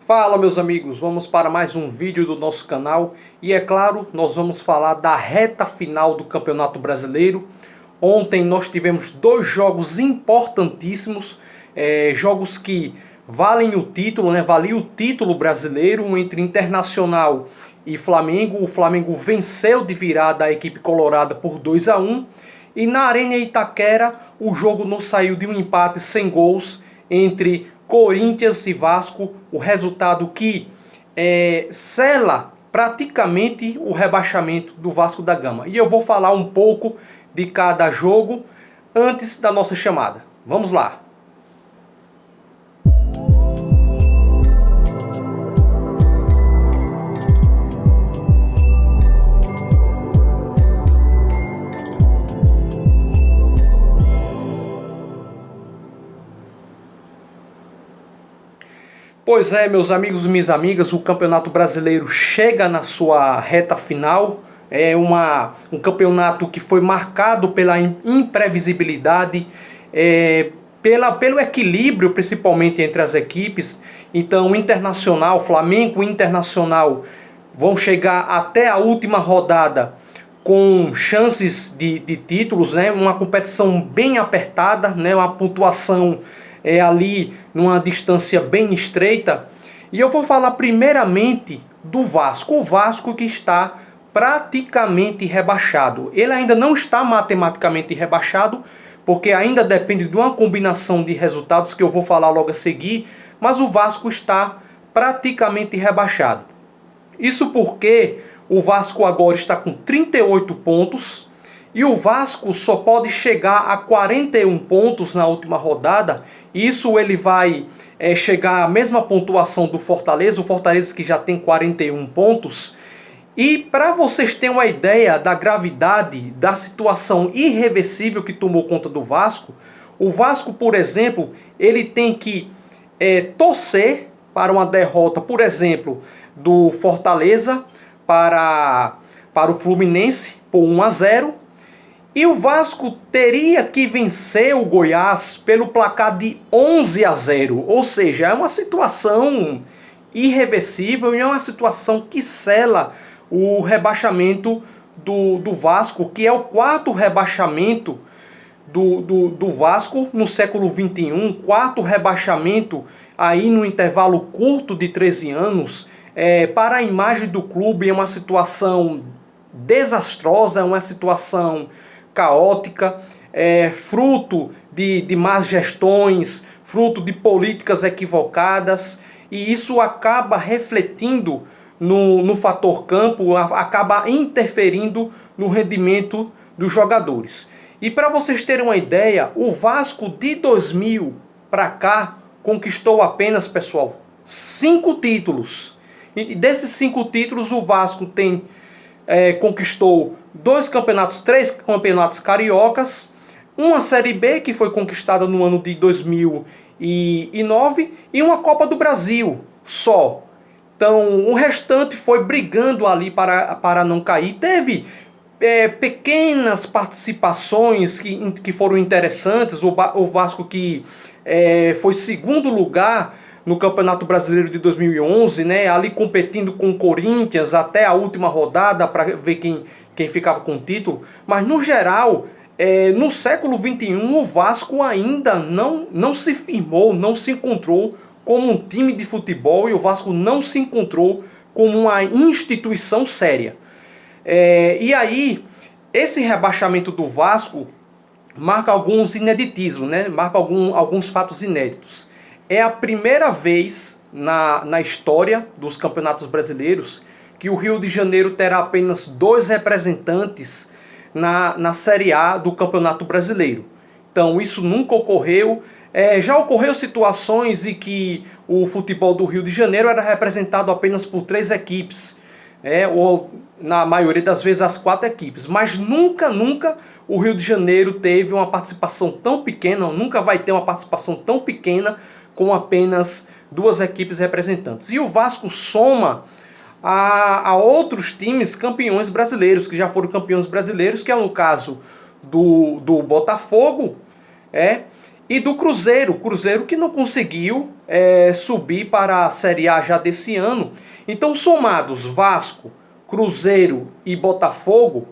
Fala, meus amigos, vamos para mais um vídeo do nosso canal e é claro, nós vamos falar da reta final do Campeonato Brasileiro. Ontem nós tivemos dois jogos importantíssimos, jogos que valem o título, valiam o título brasileiro entre Internacional e Flamengo. O Flamengo venceu de virada a equipe colorada por 2-1 e na Arena Itaquera o jogo não saiu de um empate sem gols entre Corinthians e Vasco, o resultado que sela praticamente o rebaixamento do Vasco da Gama. E eu vou falar um pouco de cada jogo antes da nossa chamada. Vamos lá! Pois é, meus amigos e minhas amigas, o Campeonato Brasileiro chega na sua reta final. É um campeonato que foi marcado pela imprevisibilidade, pelo equilíbrio principalmente entre as equipes. Então, Internacional, Flamengo e Internacional vão chegar até a última rodada com chances de títulos, uma competição bem apertada, uma pontuação ali numa distância bem estreita. E eu vou falar primeiramente do Vasco. O Vasco que está praticamente rebaixado. Ele ainda não está matematicamente rebaixado, porque ainda depende de uma combinação de resultados que eu vou falar logo a seguir, mas o Vasco está praticamente rebaixado. Isso porque o Vasco agora está com 38 pontos, e o Vasco só pode chegar a 41 pontos na última rodada. Isso ele vai chegar à mesma pontuação do Fortaleza, o Fortaleza que já tem 41 pontos. E para vocês terem uma ideia da gravidade da situação irreversível que tomou conta do Vasco, o Vasco, por exemplo, ele tem que torcer para uma derrota, por exemplo, do Fortaleza para o Fluminense por 1-0. E o Vasco teria que vencer o Goiás pelo placar de 11-0. Ou seja, é uma situação irreversível e é uma situação que sela o rebaixamento do Vasco, que é o quarto rebaixamento do Vasco no século XXI, quarto rebaixamento aí no intervalo curto de 13 anos. Para a imagem do clube é uma situação desastrosa, é uma situação caótica, fruto de más gestões, fruto de políticas equivocadas, e isso acaba refletindo no fator campo, acaba interferindo no rendimento dos jogadores. E para vocês terem uma ideia, o Vasco de 2000 para cá conquistou apenas, pessoal, 5 títulos. E desses 5 títulos o Vasco conquistou 3 campeonatos cariocas, uma Série B que foi conquistada no ano de 2009 e uma Copa do Brasil só. Então o restante foi brigando ali para não cair. Teve pequenas participações que foram interessantes. O Vasco que foi segundo lugar no Campeonato Brasileiro de 2011, ali competindo com o Corinthians até a última rodada para ver quem ficava com o título. Mas no geral, no século XXI, o Vasco ainda não se firmou, não se encontrou como um time de futebol, e o Vasco não se encontrou como uma instituição séria. E aí, esse rebaixamento do Vasco marca alguns ineditismos, marca alguns fatos inéditos. É a primeira vez na história dos campeonatos brasileiros que o Rio de Janeiro terá apenas 2 representantes na Série A do Campeonato Brasileiro. Então isso nunca ocorreu. Já ocorreu situações em que o futebol do Rio de Janeiro era representado apenas por 3 equipes, ou na maioria das vezes as 4 equipes, mas nunca o Rio de Janeiro teve uma participação tão pequena, nunca vai ter uma participação tão pequena com apenas 2 equipes representantes. E o Vasco soma a outros times campeões brasileiros, que já foram campeões brasileiros, que é no caso do Botafogo, e do Cruzeiro, Cruzeiro que não conseguiu subir para a Série A já desse ano. Então, somados Vasco, Cruzeiro e Botafogo,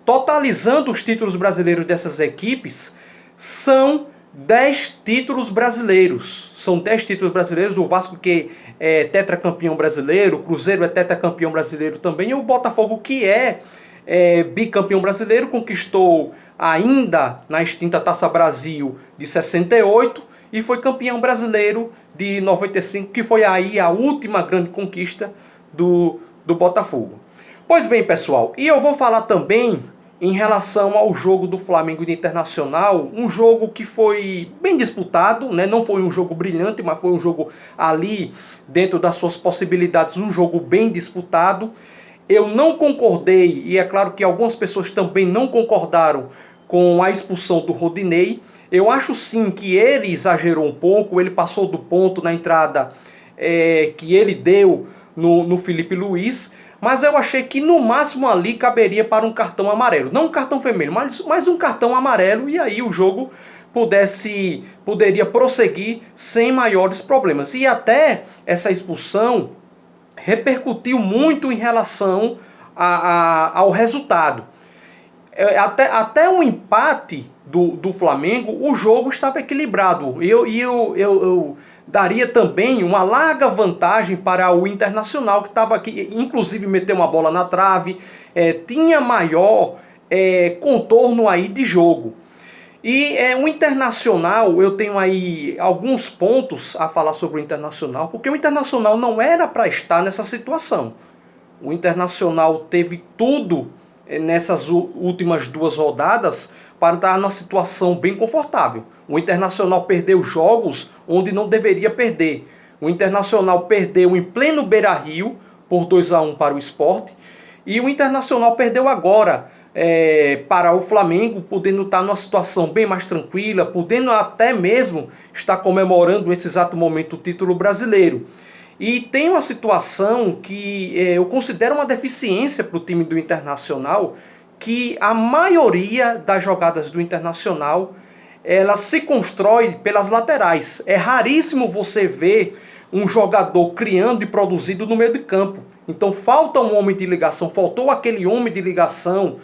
totalizando os títulos brasileiros dessas equipes, são 10 títulos brasileiros. São 10 títulos brasileiros, o Vasco que é tetracampeão brasileiro, o Cruzeiro é tetracampeão brasileiro também, e o Botafogo que é bicampeão brasileiro, conquistou ainda na extinta Taça Brasil de 68 e foi campeão brasileiro de 95, que foi aí a última grande conquista do Botafogo. Pois bem, pessoal, e eu vou falar também em relação ao jogo do Flamengo e do Internacional, um jogo que foi bem disputado, né? Não foi um jogo brilhante, mas foi um jogo ali, dentro das suas possibilidades, um jogo bem disputado. Eu não concordei, e é claro que algumas pessoas também não concordaram com a expulsão do Rodinei. Eu acho sim que ele exagerou um pouco, ele passou do ponto na entrada que ele deu no Felipe Luiz, mas eu achei que no máximo ali caberia para um cartão amarelo. Não um cartão vermelho, mas um cartão amarelo, e aí o jogo poderia prosseguir sem maiores problemas. E até essa expulsão repercutiu muito em relação ao resultado. Até o empate do Flamengo, o jogo estava equilibrado. Eu daria também uma larga vantagem para o Internacional, que estava aqui, inclusive meteu uma bola na trave, tinha maior contorno aí de jogo. E o Internacional, eu tenho aí alguns pontos a falar sobre o Internacional, porque o Internacional não era para estar nessa situação. O Internacional teve tudo nessas últimas 2 rodadas para estar numa situação bem confortável. O Internacional perdeu jogos onde não deveria perder. O Internacional perdeu em pleno Beira-Rio por 2-1 para o Sport, e o Internacional perdeu agora para o Flamengo, podendo estar numa situação bem mais tranquila, podendo até mesmo estar comemorando nesse exato momento o título brasileiro. E tem uma situação que eu considero uma deficiência para o time do Internacional, que a maioria das jogadas do Internacional ela se constrói pelas laterais. É raríssimo você ver um jogador criando e produzindo no meio de campo. Então falta um homem de ligação, faltou aquele homem de ligação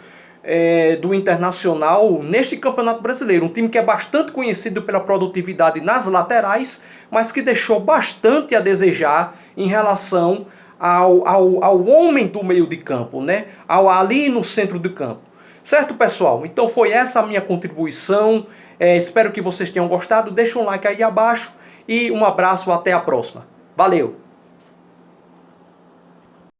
do Internacional neste Campeonato Brasileiro. Um time que é bastante conhecido pela produtividade nas laterais, mas que deixou bastante a desejar em relação ao homem do meio de campo, né? Ali no centro do campo. Certo, pessoal? Então foi essa a minha contribuição. Espero que vocês tenham gostado. Deixa um like aí abaixo e um abraço, até a próxima. Valeu!